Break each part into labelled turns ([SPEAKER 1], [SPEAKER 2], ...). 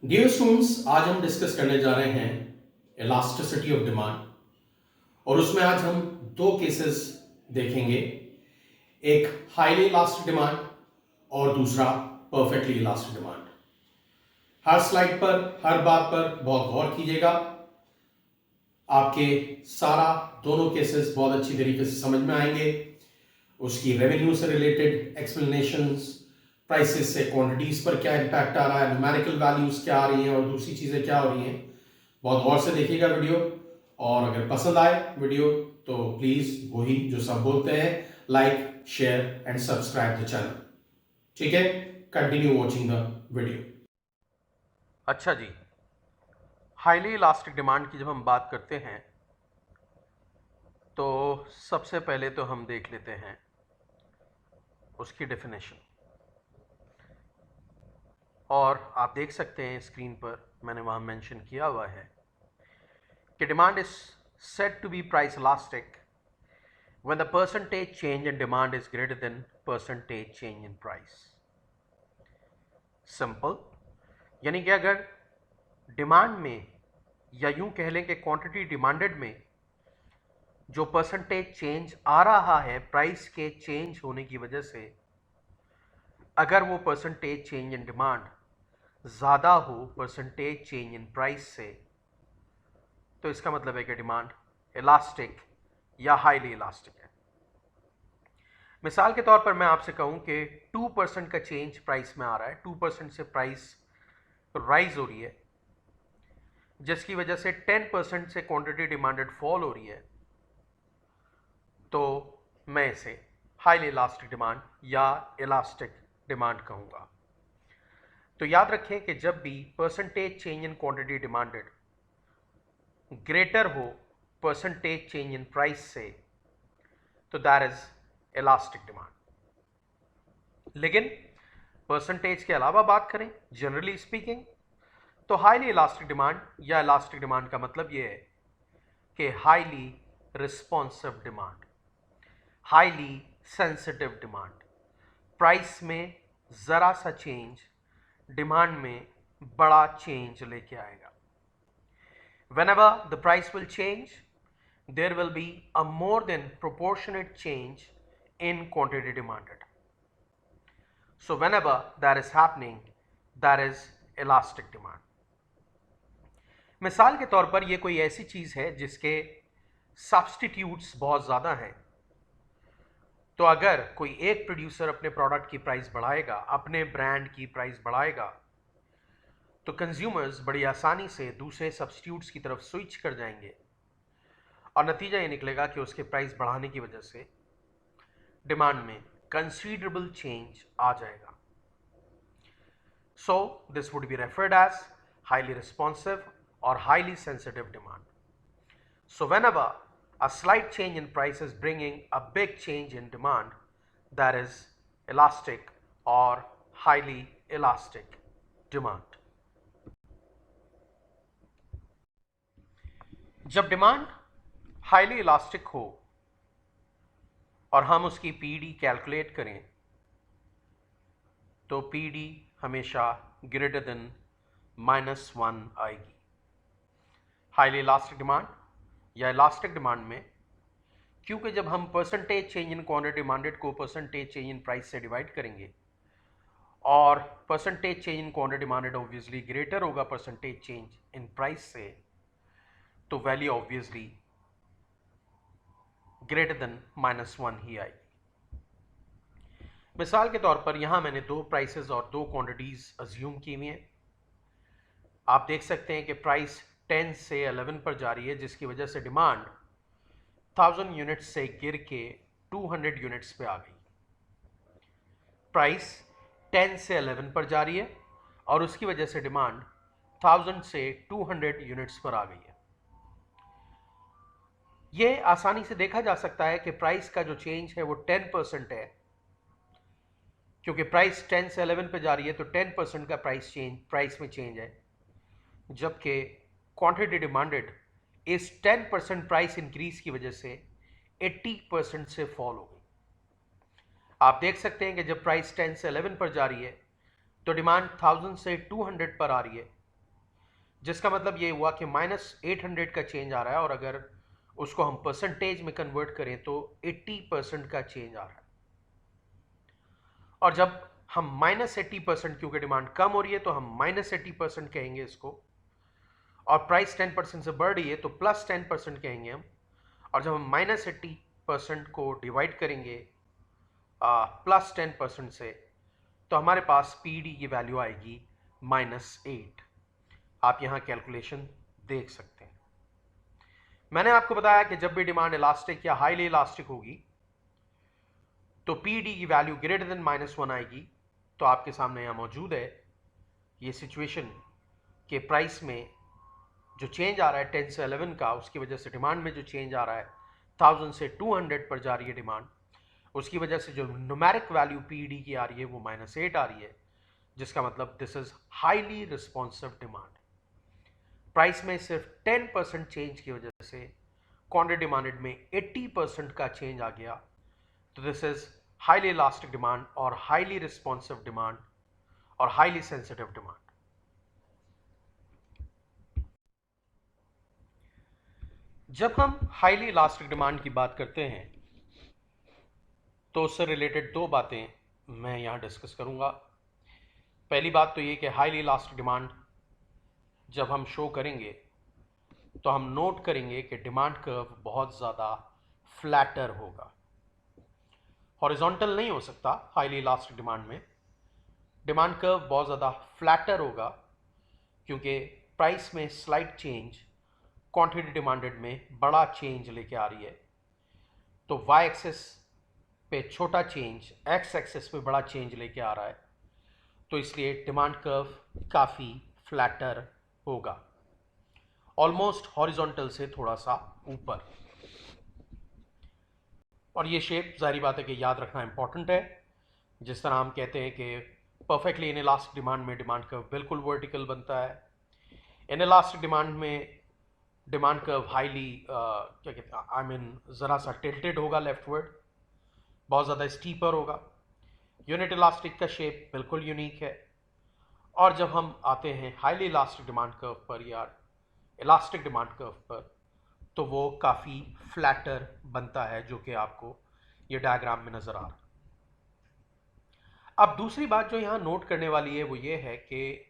[SPEAKER 1] Dear students, आज हम discuss करने जा रहे हैं इलास्टिसिटी ऑफ डिमांड और उसमें आज हम दो केसेस देखेंगे। एक हाईली इलास्टिक डिमांड और दूसरा परफेक्टली इलास्टिक डिमांड। हर स्लाइड पर, हर बात पर बहुत गौर कीजिएगा। आपके सारा दोनों केसेस बहुत अच्छी तरीके से समझ में आएंगे। उसकी रेवेन्यू से रिलेटेड एक्सप्लेनेशंस, प्राइसेस से क्वांटिटीज पर क्या इम्पैक्ट आ रहा है, न्यूमेरिकल वैल्यूज क्या आ रही हैं और दूसरी चीजें क्या हो रही हैं। बहुत गौर से देखिएगा वीडियो, और अगर पसंद आए वीडियो तो प्लीज वही जो सब बोलते हैं, like, share and subscribe the channel. ठीक है, कंटिन्यू वॉचिंग द वीडियो। अच्छा जी, हाईली इलास्टिक डिमांड की जब हम बात करते हैं तो सबसे पहले तो हम देख लेते हैं उसकी डेफिनेशन। और आप देख सकते हैं स्क्रीन पर, मैंने वहां मेंशन किया हुआ है कि demand is said to be price elastic when the percentage change in demand is greater than percentage change in price. Simple, यानी कि अगर डिमांड में, या यूं कह लें कि क्वांटिटी डिमांडेड में जो परसेंटेज चेंज आ रहा है प्राइस के चेंज होने की वजह से, अगर वो परसेंटेज चेंज इन डिमांड ज़्यादा हो परसेंटेज चेंज इन प्राइस से, तो इसका मतलब है कि डिमांड इलास्टिक या हाईली इलास्टिक है। मिसाल के तौर पर मैं आपसे कहूं कि 2% का चेंज प्राइस में आ रहा है, 2% से प्राइस राइज हो रही है, जिसकी वजह से 10% से क्वांटिटी डिमांडेड फॉल हो रही है, तो मैं इसे हाईली इलास्टिक डिमांड या इलास्टिक डिमांड कहूंगा। तो याद रखें कि जब भी percentage change in quantity demanded greater हो परसेंटेज चेंज इन प्राइस से, तो दैट इज इलास्टिक डिमांड। लेकिन परसेंटेज के अलावा बात करें जनरली स्पीकिंग, तो हाईली इलास्टिक डिमांड या इलास्टिक डिमांड का मतलब यह है कि highly responsive demand, highly sensitive demand, price में जरा सा चेंज डिमांड में बड़ा चेंज लेके आएगा। Whenever the price will change, there will be a more than proportionate change in quantity demanded. So whenever that is happening, that is elastic demand. मिसाल के तौर पर यह कोई ऐसी चीज है जिसके सब्स्टिट्यूट्स बहुत ज़्यादा हैं, तो अगर कोई एक प्रोड्यूसर अपने प्रोडक्ट की प्राइस बढ़ाएगा, अपने ब्रांड की प्राइस बढ़ाएगा, तो कंज्यूमर्स बड़ी आसानी से दूसरे सब्स्टिट्यूट्स की तरफ स्विच कर जाएंगे और नतीजा ये निकलेगा कि उसके प्राइस बढ़ाने की वजह से डिमांड में कंसीडरेबल चेंज आ जाएगा। So this would be referred as highly responsive or highly sensitive demand. So whenever a slight change in price is bringing a big change in demand, that is elastic or highly elastic demand. जब demand highly elastic हो और हम उसकी PD calculate करें, तो PD हमेशा greater than -1 आएगी। Highly elastic demand या इलास्टिक डिमांड में, क्योंकि जब हम percentage change in quantity demanded को परसेंटेज चेंज इन प्राइस से डिवाइड करेंगे और percentage change in quantity demanded obviously greater होगा परसेंटेज चेंज इन प्राइस से, तो वैल्यू ऑब्वियसली ग्रेटर देन -1 ही आएगी। मिसाल के तौर पर यहां मैंने दो प्राइसेस और दो क्वांटिटीज अज्यूम की हुई हैं। आप देख सकते हैं कि प्राइस 10 से 11 पर जा रही है, जिसकी वजह से डिमांड 1000 यूनिट्स से गिर के 200 यूनिट्स पे आ गई। प्राइस 10 से 11 पर जा रही है और उसकी वजह से डिमांड 1000 से 200 यूनिट्स पर आ गई है। यह आसानी से देखा जा सकता है कि प्राइस का जो चेंज है वो 10% है, क्योंकि प्राइस 10 से 11 पे जा रही है तो 10% का प्राइस में चेंज है, जबकि क्वांटिटी डिमांडेड इस 10% प्राइस इंक्रीज की वजह से 80% से फॉल हो गई। आप देख सकते हैं कि जब प्राइस 10 से 11 पर जा रही है तो डिमांड 1000 से 200 पर आ रही है, जिसका मतलब ये हुआ कि -800 का चेंज आ रहा है, और अगर उसको हम परसेंटेज में कन्वर्ट करें तो 80% का चेंज आ रहा है। और जब हम -80%, क्योंकि डिमांड कम हो रही है तो हम -80% कहेंगे इसको, और प्राइस 10% से बढ़ रही है तो +10% कहेंगे हम। और जब हम -80% को डिवाइड करेंगे +10% से, तो हमारे पास पीडी की वैल्यू आएगी -8। आप यहाँ कैलकुलेशन देख सकते हैं। मैंने आपको बताया कि जब भी डिमांड इलास्टिक या हाईली इलास्टिक होगी तो पीडी की वैल्यू ग्रेटर देन -1 आएगी। तो आपके सामने यहाँ मौजूद है ये सिचुएशन के प्राइस में जो चेंज आ रहा है 10 से 11 का, उसकी वजह से डिमांड में जो चेंज आ रहा है 1000 से 200 पर जा रही है डिमांड, उसकी वजह से जो न्यूमेरिक वैल्यू पीडी की आ रही है वो -8 आ रही है, जिसका मतलब this is highly responsive demand. Price में सिर्फ 10% चेंज की वजह से क्वांटिटी डिमांडेड में 80% का चेंज आ गया। तो this is highly elastic demand और हाईली रिस्पॉन्सिव डिमांड और हाईली सेंसिटिव डिमांड। जब हम हाईली इलास्टिक डिमांड की बात करते हैं तो उससे रिलेटेड दो बातें मैं यहाँ डिस्कस करूँगा। पहली बात तो ये कि हाईली इलास्टिक डिमांड जब हम शो करेंगे तो हम नोट करेंगे कि डिमांड कर्व बहुत ज़्यादा फ्लैटर होगा, हॉरिजॉन्टल नहीं हो सकता। हाईली इलास्टिक डिमांड में डिमांड कर्व बहुत ज़्यादा फ्लैटर होगा, क्योंकि प्राइस में स्लाइट चेंज क्वांटिटी डिमांडेड में बड़ा चेंज लेके आ रही है। तो वाई एक्सिस पे छोटा चेंज एक्स एक्सिस पे बड़ा चेंज लेके आ रहा है, तो इसलिए डिमांड कर्व काफ़ी फ्लैटर होगा, ऑलमोस्ट हॉरिजॉन्टल से थोड़ा सा ऊपर। और ये शेप जाहिर बात है कि याद रखना इंपॉर्टेंट है। जिस तरह हम कहते हैं कि परफेक्टली इनइलास्टिक डिमांड में डिमांड कर्व बिल्कुल वर्टिकल बनता है, इनइलास्टिक डिमांड में डिमांड कर्व हाईली क्या कहते हैं, आई मीन ज़रा सा टिल्टेड होगा लेफ्टवर्ड, बहुत ज़्यादा स्टीपर होगा। यूनिट इलास्टिक का शेप बिल्कुल यूनिक है। और जब हम आते हैं हाईली इलास्टिक डिमांड कर्व पर या इलास्टिक डिमांड कर्व पर, तो वो काफ़ी फ्लैटर बनता है, जो कि आपको ये डायग्राम में नज़र आ रहा है। अब दूसरी बात जो यहाँ नोट करने वाली है वो ये है कि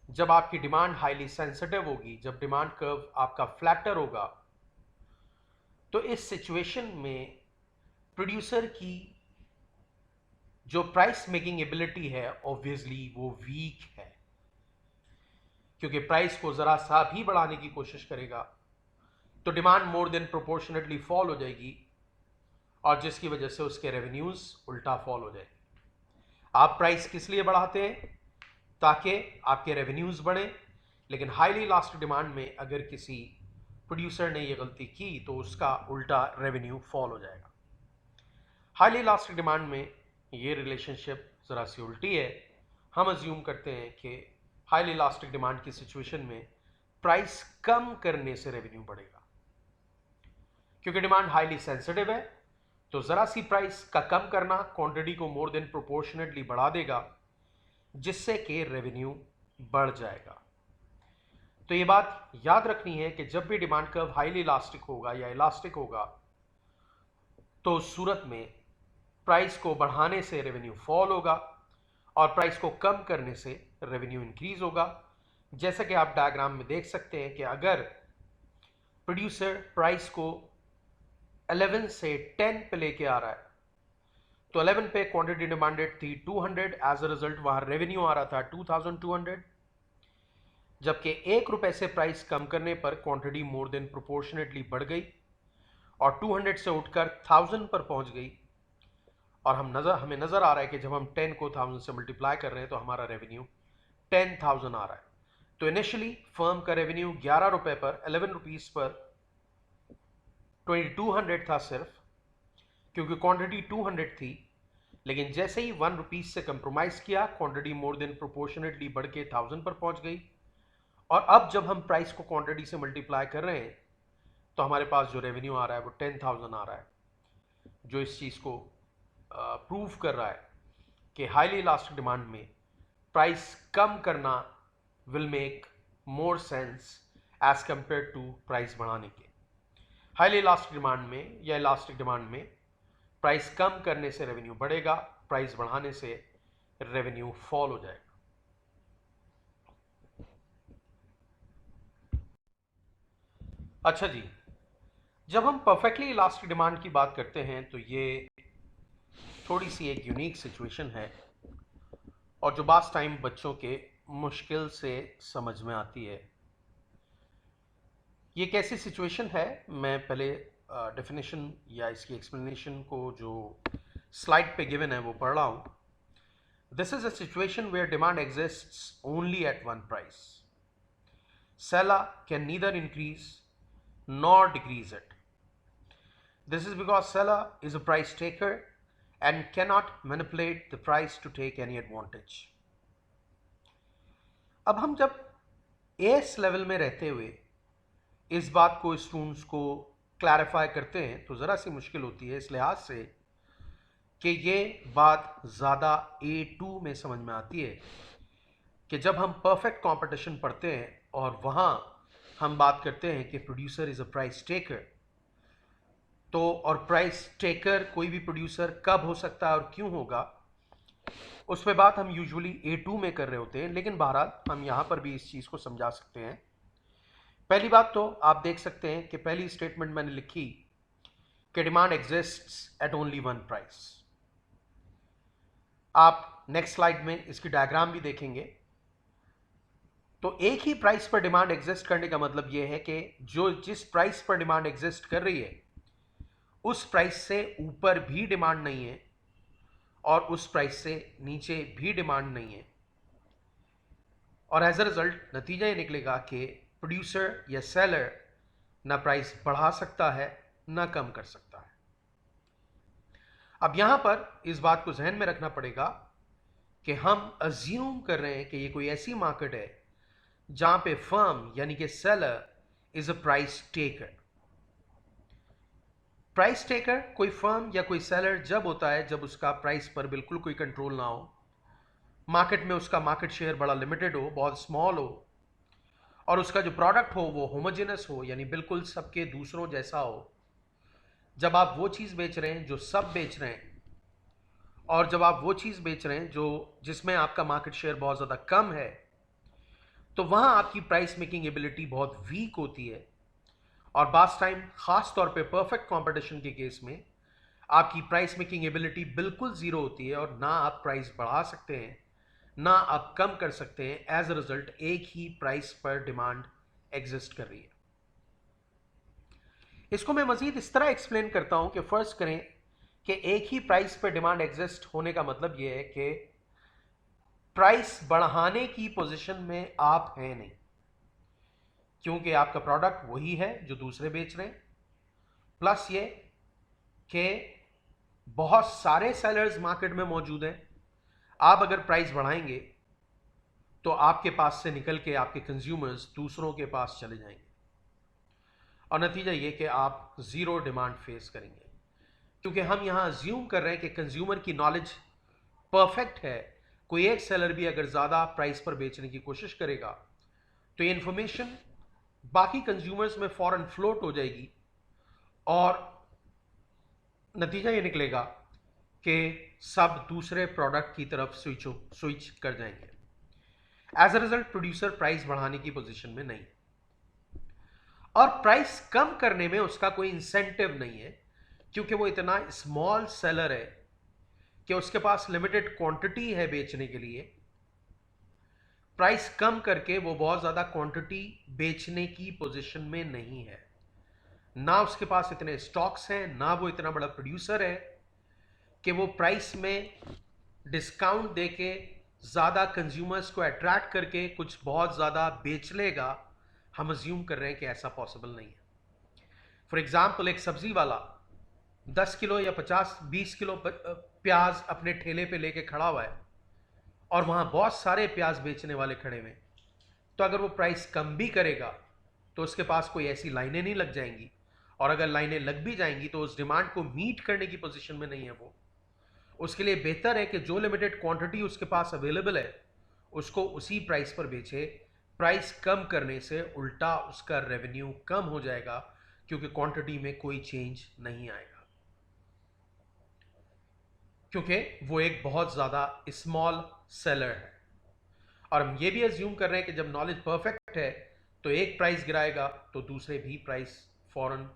[SPEAKER 1] जब आपकी डिमांड हाईली सेंसिटिव होगी, जब डिमांड कर्व आपका फ्लैटर होगा, तो इस सिचुएशन में प्रोड्यूसर की जो प्राइस मेकिंग एबिलिटी है ऑब्वियसली वो वीक है, क्योंकि प्राइस को ज़रा सा भी बढ़ाने की कोशिश करेगा तो demand more than proportionately fall हो जाएगी, और जिसकी वजह से उसके रेवेन्यूज़ उल्टा फॉल हो जाएंगे। आप प्राइस किस लिए बढ़ाते हैं? ताकि आपके रेवेन्यूज़ बढ़े, लेकिन हाईली इलास्टिक डिमांड में अगर किसी प्रोड्यूसर ने ये गलती की तो उसका उल्टा रेवेन्यू फॉल हो जाएगा। हाईली इलास्टिक डिमांड में ये रिलेशनशिप ज़रा सी उल्टी है। हम अज्यूम करते हैं कि हाईली इलास्टिक डिमांड की सिचुएशन में प्राइस कम करने से रेवेन्यू बढ़ेगा, क्योंकि डिमांड हाईली सेंसिटिव है, तो ज़रा सी प्राइस का कम करना क्वांटिटी को मोर देन प्रोपोर्शनेटली बढ़ा देगा, जिससे कि रेवेन्यू बढ़ जाएगा। तो ये बात याद रखनी है कि जब भी डिमांड कर्व हाईली इलास्टिक होगा या इलास्टिक होगा, तो उस सूरत में प्राइस को बढ़ाने से रेवेन्यू फॉल होगा और प्राइस को कम करने से रेवेन्यू इंक्रीज होगा। जैसा कि आप डायग्राम में देख सकते हैं कि अगर प्रोड्यूसर प्राइस को 11 से 10 पे लेके आ रहा है, तो 11 पे क्वांटिटी डिमांडेड थी 200, एज अ रिजल्ट वहां रेवेन्यू आ रहा था 2200, जबकि 1 रुपए से प्राइस कम करने पर क्वांटिटी मोर देन प्रोपोर्शनेटली बढ़ गई और 200 से उठकर 1000 पर पहुंच गई। और हमें नज़र आ रहा है कि जब हम 10 को 1000 से मल्टीप्लाई कर रहे हैं तो हमारा रेवेन्यू 10,000 आ रहा है। तो इनिशियली फर्म का रेवेन्यू 11 रुपए पर 11 रुपीज़ पर 2200 था सिर्फ, क्योंकि क्वांटिटी 200 थी, लेकिन जैसे ही 1 रुपीज़ से कंप्रोमाइज़ किया क्वांटिटी मोर देन प्रोपोर्शनेटली बढ़ के 1000 पर पहुंच गई। और अब जब हम प्राइस को क्वांटिटी से मल्टीप्लाई कर रहे हैं तो हमारे पास जो रेवेन्यू आ रहा है वो 10,000 आ रहा है, जो इस चीज़ को प्रूव कर रहा है कि हाईली इलास्टिक डिमांड में प्राइस कम करना will make more sense as compare to price बढ़ाने के। हाईली इलास्टिक डिमांड में या इलास्टिक डिमांड में प्राइस कम करने से रेवेन्यू बढ़ेगा, प्राइस बढ़ाने से रेवेन्यू फॉल हो जाएगा। अच्छा जी, जब हम परफेक्टली इलास्टिक डिमांड की बात करते हैं तो ये थोड़ी सी एक यूनिक सिचुएशन है और जो बास टाइम बच्चों के मुश्किल से समझ में आती है। ये कैसी सिचुएशन है, मैं पहले डेफिनेशन या इसकी एक्सप्लेनेशन को जो स्लाइड पे गिवन है वो पढ़ रहा हूँ। This is a situation where demand exists only at one price. Seller can neither increase nor decrease it. This is because seller is a price taker and cannot manipulate the price to take any advantage. अब हम जब S level में रहते हुए इस बात को students को क्लैरिफाई करते हैं तो ज़रा सी मुश्किल होती है इस लिहाज से कि ये बात ज़्यादा A2 में समझ में आती है कि जब हम परफेक्ट कंपटीशन पढ़ते हैं और वहाँ हम बात करते हैं कि producer is a price taker, तो और प्राइस टेकर कोई भी प्रोड्यूसर कब हो सकता है और क्यों होगा, उस पर बात हम यूजुअली A2 में कर रहे होते हैं, लेकिन बहरहाल हम यहाँ पर भी इस चीज़ को समझा सकते हैं। पहली बात तो आप देख सकते हैं कि पहली स्टेटमेंट मैंने लिखी कि demand exists at only one price. आप नेक्स्ट स्लाइड में इसकी डायग्राम भी देखेंगे तो एक ही प्राइस पर डिमांड एग्जिस्ट करने का मतलब यह है कि जो जिस प्राइस पर डिमांड एग्जिस्ट कर रही है उस प्राइस से ऊपर भी डिमांड नहीं है और उस प्राइस से नीचे भी डिमांड नहीं है, और एज अ रिजल्ट नतीजा ये निकलेगा कि प्रोड्यूसर या सेलर ना प्राइस बढ़ा सकता है ना कम कर सकता है। अब यहां पर इस बात को जहन में रखना पड़ेगा कि हम अज्यूम कर रहे हैं कि ये कोई ऐसी मार्केट है जहां पे फर्म यानी कि seller is a price taker. Price taker कोई फर्म या कोई सेलर जब होता है जब उसका प्राइस पर बिल्कुल कोई कंट्रोल ना हो, मार्केट में उसका मार्केट शेयर बड़ा लिमिटेड हो, बहुत स्मॉल हो, और उसका जो प्रोडक्ट हो वो होमोजेनस हो यानी बिल्कुल सबके दूसरों जैसा हो। जब आप वो चीज़ बेच रहे हैं जो सब बेच रहे हैं और जब आप वो चीज़ बेच रहे हैं जो जिसमें आपका मार्केट शेयर बहुत ज़्यादा कम है, तो वहां आपकी प्राइस मेकिंग एबिलिटी बहुत वीक होती है और बास टाइम खास तौर पे परफेक्ट कंपटीशन के केस में आपकी प्राइस मेकिंग एबिलिटी बिल्कुल जीरो होती है और ना आप प्राइस बढ़ा सकते हैं ना आप कम कर सकते हैं। एज अ रिजल्ट एक ही प्राइस पर डिमांड एग्जिस्ट कर रही है। इसको मैं मजीद इस तरह एक्सप्लेन करता हूं कि फर्स्ट करें कि एक ही प्राइस पर डिमांड एग्जिस्ट होने का मतलब यह है कि प्राइस बढ़ाने की पोजीशन में आप हैं नहीं, क्योंकि आपका प्रोडक्ट वही है जो दूसरे बेच रहे हैं, प्लस ये कि बहुत सारे सेलर्स मार्केट में मौजूद हैं। आप अगर प्राइस बढ़ाएंगे तो आपके पास से निकल के आपके कंज्यूमर्स दूसरों के पास चले जाएंगे और नतीजा ये कि आप ज़ीरो डिमांड फेस करेंगे, क्योंकि हम यहाँ अज्यूम कर रहे हैं कि कंज्यूमर की नॉलेज परफेक्ट है। कोई एक सेलर भी अगर ज़्यादा प्राइस पर बेचने की कोशिश करेगा तो ये इन्फॉर्मेशन बाकी कंज्यूमर्स में फौरन फ्लोट हो जाएगी और नतीजा ये निकलेगा कि सब दूसरे प्रोडक्ट की तरफ स्विच कर जाएंगे। As a result producer price बढ़ाने की पोजीशन में नहीं और प्राइस कम करने में उसका कोई इंसेंटिव नहीं है, क्योंकि वो इतना स्मॉल सेलर है कि उसके पास लिमिटेड क्वांटिटी है बेचने के लिए। प्राइस कम करके वो बहुत ज़्यादा क्वांटिटी बेचने की पोजीशन में नहीं है, ना उसके पास इतने स्टॉक्स हैं, ना वो इतना बड़ा प्रोड्यूसर है कि वो प्राइस में डिस्काउंट देके ज़्यादा कंज्यूमर्स को अट्रैक्ट करके कुछ बहुत ज़्यादा बेच लेगा। हम अज्यूम कर रहे हैं कि ऐसा पॉसिबल नहीं है। फॉर एग्जाम्पल, एक सब्जी वाला 10 किलो या 50-20 किलो प्याज अपने ठेले पे लेके खड़ा हुआ है और वहाँ बहुत सारे प्याज बेचने वाले खड़े हुए, तो अगर वो प्राइस कम भी करेगा तो उसके पास कोई ऐसी लाइनें नहीं लग जाएंगी, और अगर लाइनें लग भी जाएंगी तो उस डिमांड को मीट करने की पोजीशन में नहीं है वो। उसके लिए बेहतर है कि जो लिमिटेड क्वांटिटी उसके पास अवेलेबल है उसको उसी प्राइस पर बेचे, प्राइस कम करने से उल्टा उसका रेवेन्यू कम हो जाएगा, क्योंकि क्वांटिटी में कोई चेंज नहीं आएगा, क्योंकि वो एक बहुत ज़्यादा स्मॉल सेलर है। और हम ये भी एज्यूम कर रहे हैं कि जब नॉलेज परफेक्ट है तो एक प्राइस गिराएगा तो दूसरे भी प्राइस फौरन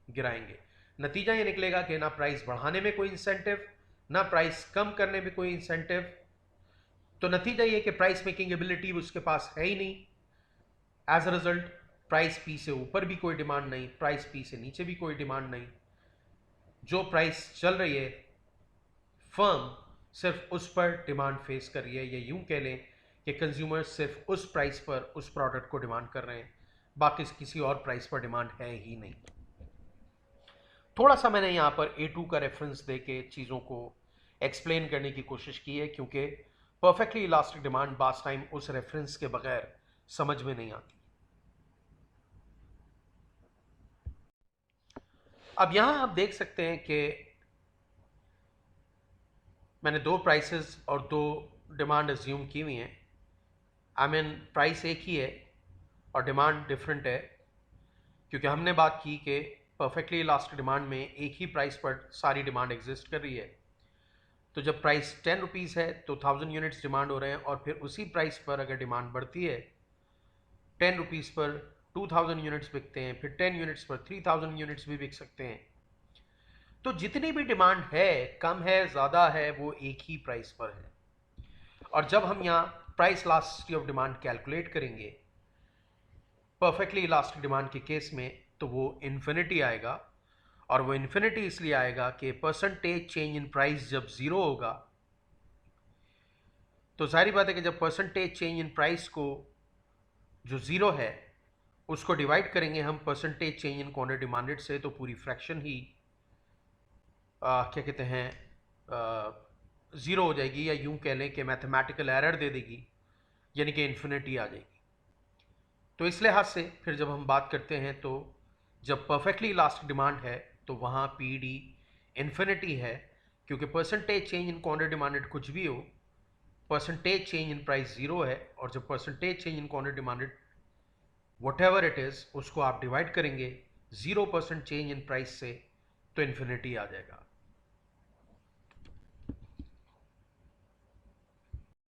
[SPEAKER 1] गिराएंगे। नतीजा ये निकलेगा कि ना प्राइस बढ़ाने में कोई इंसेंटिव, ना प्राइस कम करने में कोई इंसेंटिव। तो नतीजा ये कि प्राइस मेकिंग एबिलिटी उसके पास है ही नहीं। As a result price P से ऊपर भी कोई डिमांड नहीं, प्राइस पी से नीचे भी कोई डिमांड नहीं। जो प्राइस चल रही है फर्म सिर्फ उस पर डिमांड फेस कर रही है, या यूं कह लें कि कंज्यूमर्स सिर्फ उस प्राइस पर उस प्रोडक्ट को डिमांड कर रहे हैं, बाकी किसी और प्राइस पर डिमांड है ही नहीं। थोड़ा सा मैंने यहाँ पर A2 का रेफरेंस दे के चीज़ों को एक्सप्लेन करने की कोशिश की है, क्योंकि परफेक्टली इलास्टिक डिमांड बास टाइम उस रेफरेंस के बगैर समझ में नहीं आती। अब यहाँ आप देख सकते हैं कि मैंने दो प्राइसेस और दो डिमांड एज्यूम की हुई हैं। आई मीन प्राइस एक ही है और डिमांड डिफरेंट है, क्योंकि हमने बात की कि परफेक्टली इलास्टिक डिमांड में एक ही प्राइस पर सारी डिमांड एग्जिस्ट कर रही है। तो जब प्राइस 10 रुपीज़ है तो 1000 यूनिट्स डिमांड हो रहे हैं, और फिर उसी प्राइस पर अगर डिमांड बढ़ती है 10 रुपीज़ पर 2000 यूनिट्स बिकते हैं, फिर 10 यूनिट्स पर 3000 यूनिट्स भी बिक सकते हैं। तो जितनी भी डिमांड है, कम है ज़्यादा है, वो एक ही प्राइस पर है। और जब हम यहाँ price elasticity of demand calculate करेंगे परफेक्टली इलास्टिक डिमांड के केस में, तो वो इन्फिनिटी आएगा। और वो इन्फिनिटी इसलिए आएगा कि परसेंटेज चेंज इन प्राइस जब ज़ीरो होगा, तो जाहिर बात है कि जब परसेंटेज चेंज इन प्राइस को जो ज़ीरो है उसको डिवाइड करेंगे हम percentage change in quantity demanded से, तो पूरी फ्रैक्शन ही क्या कहते हैं ज़ीरो हो जाएगी, या यूं कह लें कि मैथमेटिकल एरर दे देगी, यानी कि इन्फिनिटी आ जाएगी। तो इस लिहाज से फिर जब हम बात करते हैं तो जब परफेक्टली इलास्टिक डिमांड है तो वहाँ पी डी इन्फिनिटी है, क्योंकि percentage change in quantity demanded कुछ भी हो, percentage change in price zero है। और जब percentage change in quantity demanded what ever it is उसको आप डिवाइड करेंगे 0% चेंज इन प्राइस से, तो इन्फिनिटी आ जाएगा।